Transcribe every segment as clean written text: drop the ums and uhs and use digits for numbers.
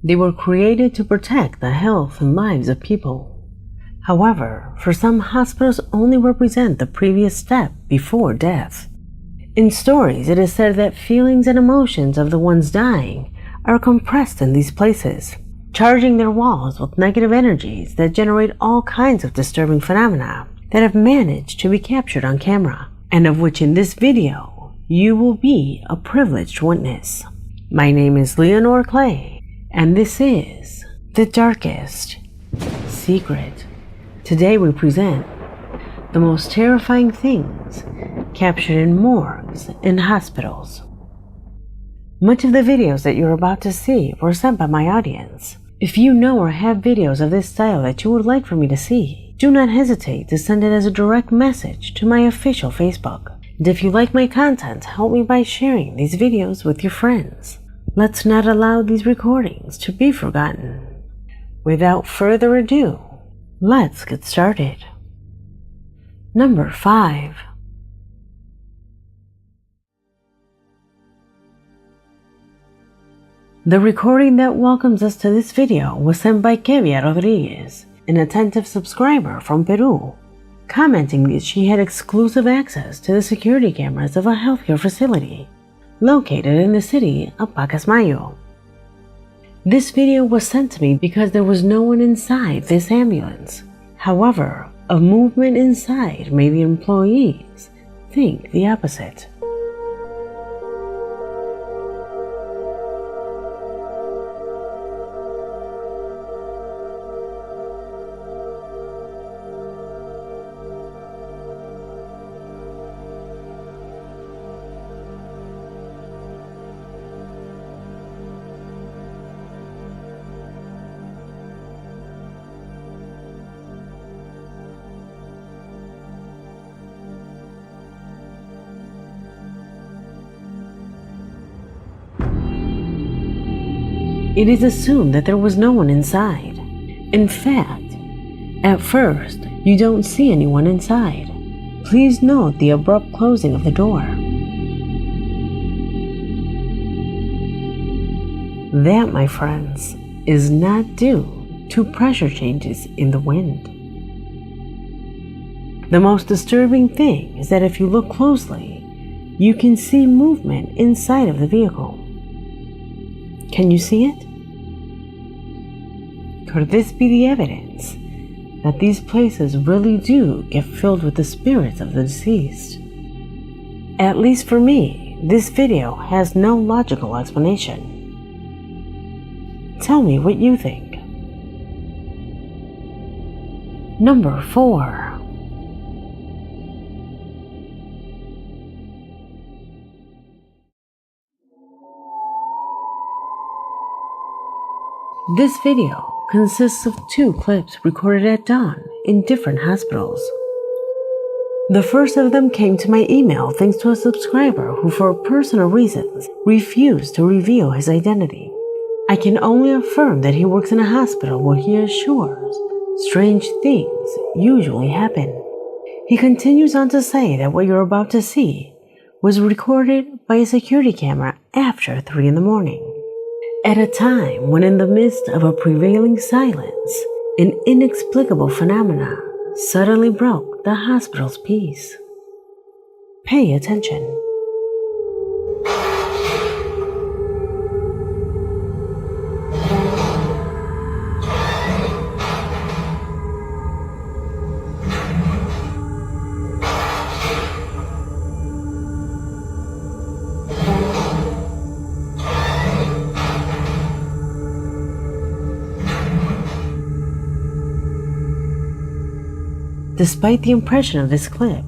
They were created to protect the health and lives of people. However, for some, hospitals only represent the previous step before death. In stories, it is said that feelings and emotions of the ones dying are compressed in these places, charging their walls with negative energies that generate all kinds of disturbing phenomena that have managed to be captured on camera, and of which in this video you will be a privileged witness. My name is Leonore Clay, and this is The Darkest Secret. Today we present the most terrifying things captured in morgues and hospitals. Much of the videos that you're about to see were sent by my audience. If you know or have videos of this style that you would like for me to see, do not hesitate to send it as a direct message to my official Facebook. And if you like my content, help me by sharing these videos with your friends. Let's not allow these recordings to be forgotten. Without further ado, let's get started. Number 5. The recording that welcomes us to this video was sent by Kevia Rodriguez, an attentive subscriber from Peru, commenting that she had exclusive access to the security cameras of a healthcare facility located in the city of Pacasmayo. This video was sent to me because there was no one inside this ambulance. However, a movement inside made the employees think the opposite. It is assumed that there was no one inside. In fact, at first, you don't see anyone inside. Please note the abrupt closing of the door. That, my friends, is not due to pressure changes in the wind. The most disturbing thing is that if you look closely, you can see movement inside of the vehicle. Can you see it? Could this be the evidence that these places really do get filled with the spirits of the deceased? At least for me, this video has no logical explanation. Tell me what you think. Number 4. This video consists of 2 clips recorded at dawn in different hospitals. The first of them came to my email thanks to a subscriber who, for personal reasons, refused to reveal his identity. I can only affirm that he works in a hospital where he assures strange things usually happen. He continues on to say that what you're about to see was recorded by a security camera after 3 in the morning. At a time when, in the midst of a prevailing silence, an inexplicable phenomena suddenly broke the hospital's peace. Pay attention. Despite the impression of this clip,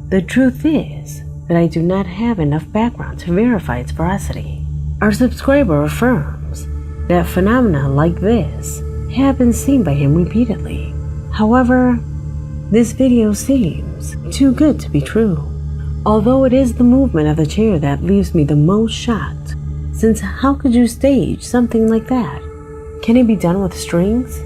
the truth is that I do not have enough background to verify its veracity. Our subscriber affirms that phenomena like this have been seen by him repeatedly. However, this video seems too good to be true. Although it is the movement of the chair that leaves me the most shocked, since how could you stage something like that? Can it be done with strings?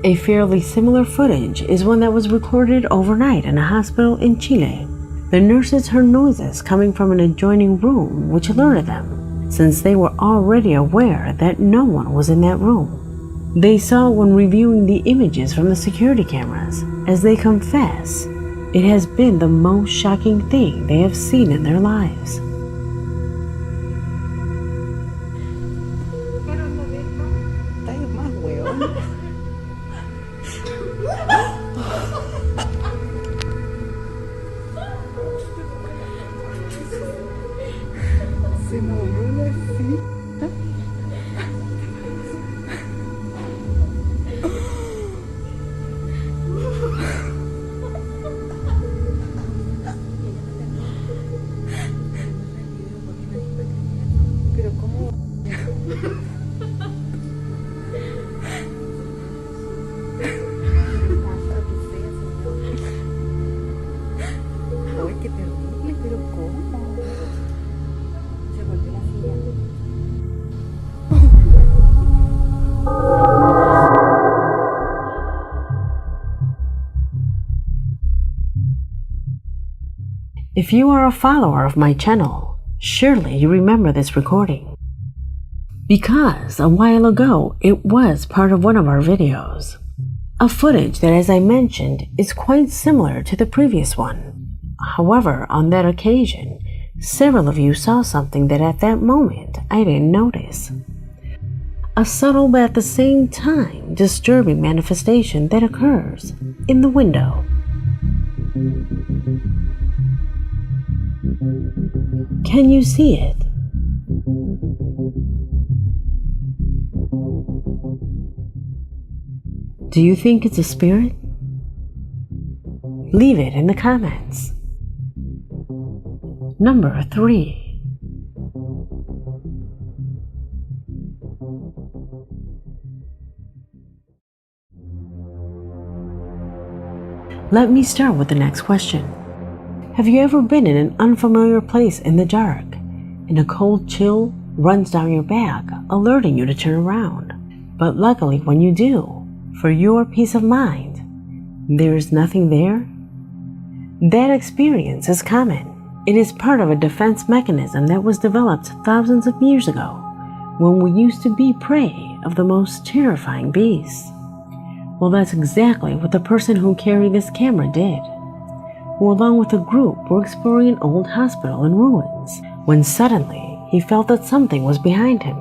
A fairly similar footage is one that was recorded overnight in a hospital in Chile. The nurses heard noises coming from an adjoining room, which alerted them, since they were already aware that no one was in that room. They saw when reviewing the images from the security cameras, as they confess, it has been the most shocking thing they have seen in their lives. If you are a follower of my channel, surely you remember this recording, because a while ago it was part of one of our videos. A footage that, as I mentioned, is quite similar to the previous one. However, on that occasion, several of you saw something that at that moment I didn't notice. A subtle but at the same time disturbing manifestation that occurs in the window. Can you see it? Do you think it's a spirit? Leave it in the comments. Number 3. Let me start with the next question. Have you ever been in an unfamiliar place in the dark, and a cold chill runs down your back, alerting you to turn around? But luckily when you do, for your peace of mind, there is nothing there? That experience is common. It is part of a defense mechanism that was developed thousands of years ago, when we used to be prey of the most terrifying beasts. Well, that's exactly what the person who carried this camera did, who along with a group were exploring an old hospital in ruins, when suddenly he felt that something was behind him,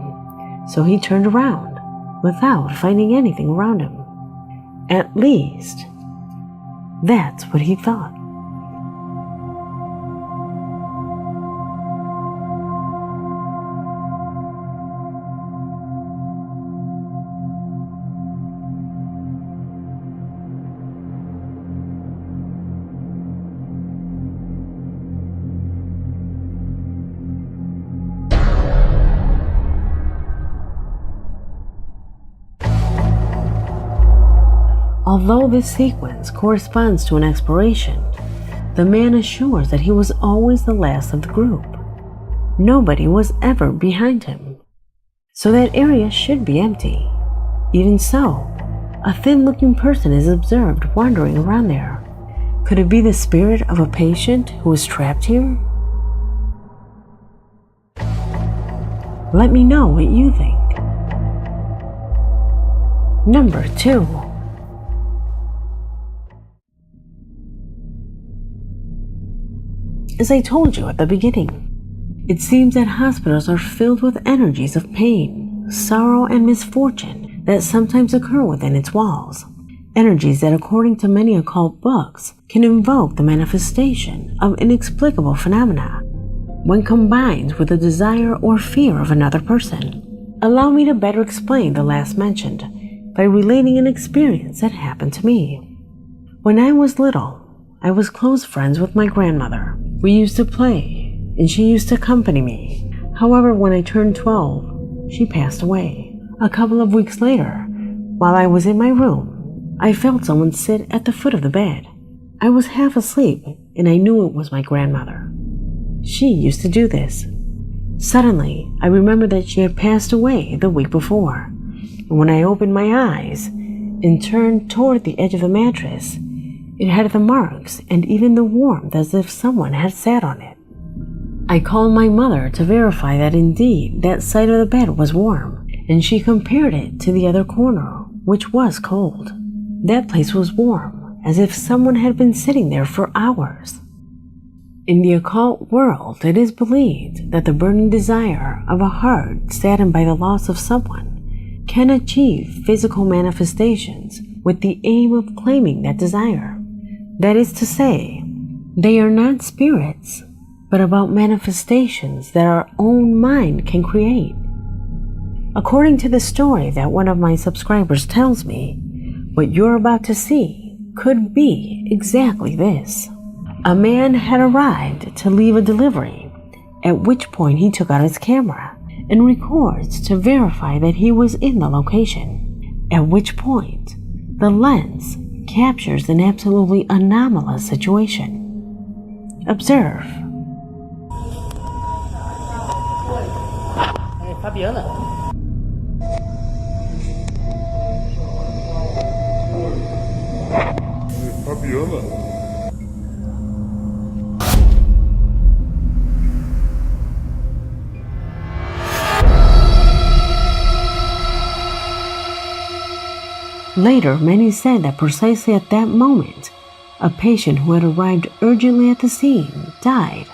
so he turned around without finding anything around him. At least, that's what he thought. Although this sequence corresponds to an exploration, the man assures that he was always the last of the group. Nobody was ever behind him, so that area should be empty. Even so, a thin-looking person is observed wandering around there. Could it be the spirit of a patient who is trapped here? Let me know what you think. Number 2. As I told you at the beginning, it seems that hospitals are filled with energies of pain, sorrow, and misfortune that sometimes occur within its walls. Energies that, according to many occult books, can invoke the manifestation of inexplicable phenomena when combined with the desire or fear of another person. Allow me to better explain the last mentioned by relating an experience that happened to me. When I was little, I was close friends with my grandmother. We used to play, and she used to accompany me. However, when I turned 12, she passed away. A couple of weeks later, while I was in my room, I felt someone sit at the foot of the bed. I was half asleep, and I knew it was my grandmother. She used to do this. Suddenly, I remembered that she had passed away the week before, and when I opened my eyes, and turned toward the edge of the mattress. It had the marks and even the warmth as if someone had sat on it. I called my mother to verify that indeed that side of the bed was warm, and she compared it to the other corner, which was cold. That place was warm, as if someone had been sitting there for hours. In the occult world, it is believed that the burning desire of a heart saddened by the loss of someone can achieve physical manifestations with the aim of claiming that desire. That is to say, they are not spirits, but about manifestations that our own mind can create. According to the story that one of my subscribers tells me, what you're about to see could be exactly this. A man had arrived to leave a delivery, at which point he took out his camera and records to verify that he was in the location, at which point the lens captures an absolutely anomalous situation. Observe. Later, many said that precisely at that moment, a patient who had arrived urgently at the scene died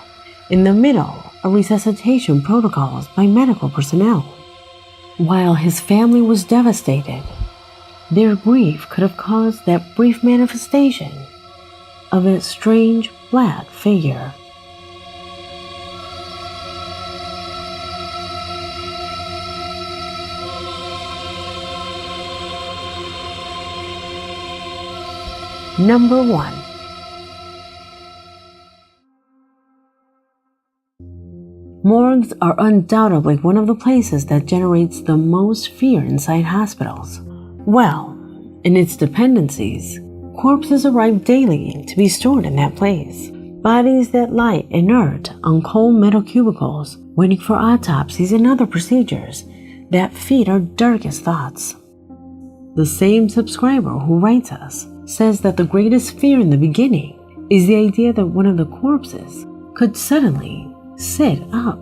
in the middle of resuscitation protocols by medical personnel. While his family was devastated, their grief could have caused that brief manifestation of a strange black figure. Number 1. Morgues are undoubtedly one of the places that generates the most fear inside hospitals. Well, in its dependencies, corpses arrive daily to be stored in that place. Bodies that lie inert on cold metal cubicles, waiting for autopsies and other procedures that feed our darkest thoughts. The same subscriber who writes us says that the greatest fear in the beginning is the idea that one of the corpses could suddenly sit up.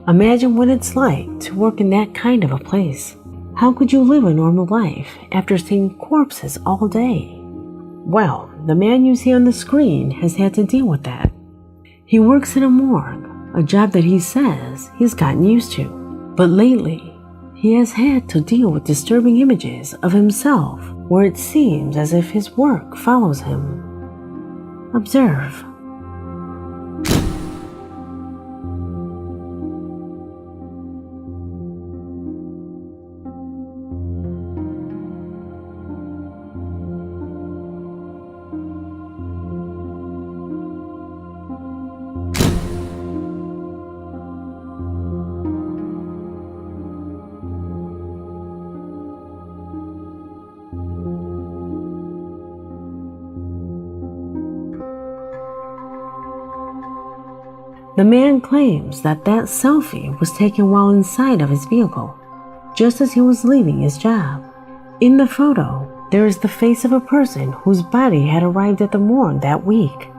Imagine what it's like to work in that kind of a place. How could you live a normal life after seeing corpses all day? Well, the man you see on the screen has had to deal with that. He works in a morgue, a job that he says he's gotten used to. But lately, he has had to deal with disturbing images of himself where it seems as if his work follows him. Observe. The man claims that selfie was taken while inside of his vehicle, just as he was leaving his job. In the photo, there is the face of a person whose body had arrived at the morgue that week,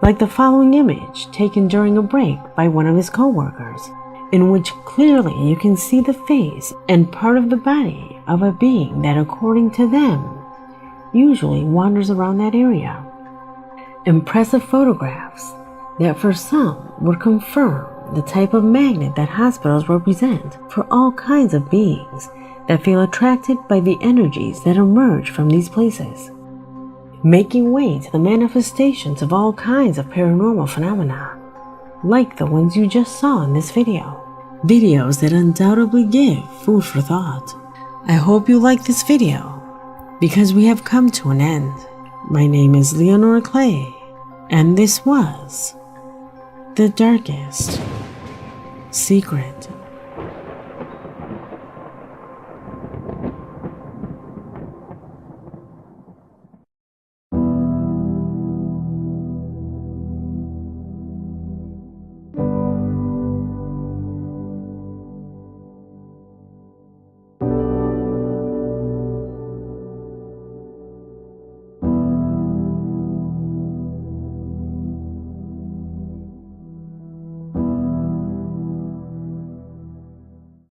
like the following image taken during a break by one of his co-workers, in which clearly you can see the face and part of the body of a being that, according to them, usually wanders around that area. Impressive photographs that for some would confirm the type of magnet that hospitals represent for all kinds of beings that feel attracted by the energies that emerge from these places, making way to the manifestations of all kinds of paranormal phenomena, like the ones you just saw in this video. Videos that undoubtedly give food for thought. I hope you like this video, because we have come to an end. My name is Leonora Clay, and this was The Darkest Secret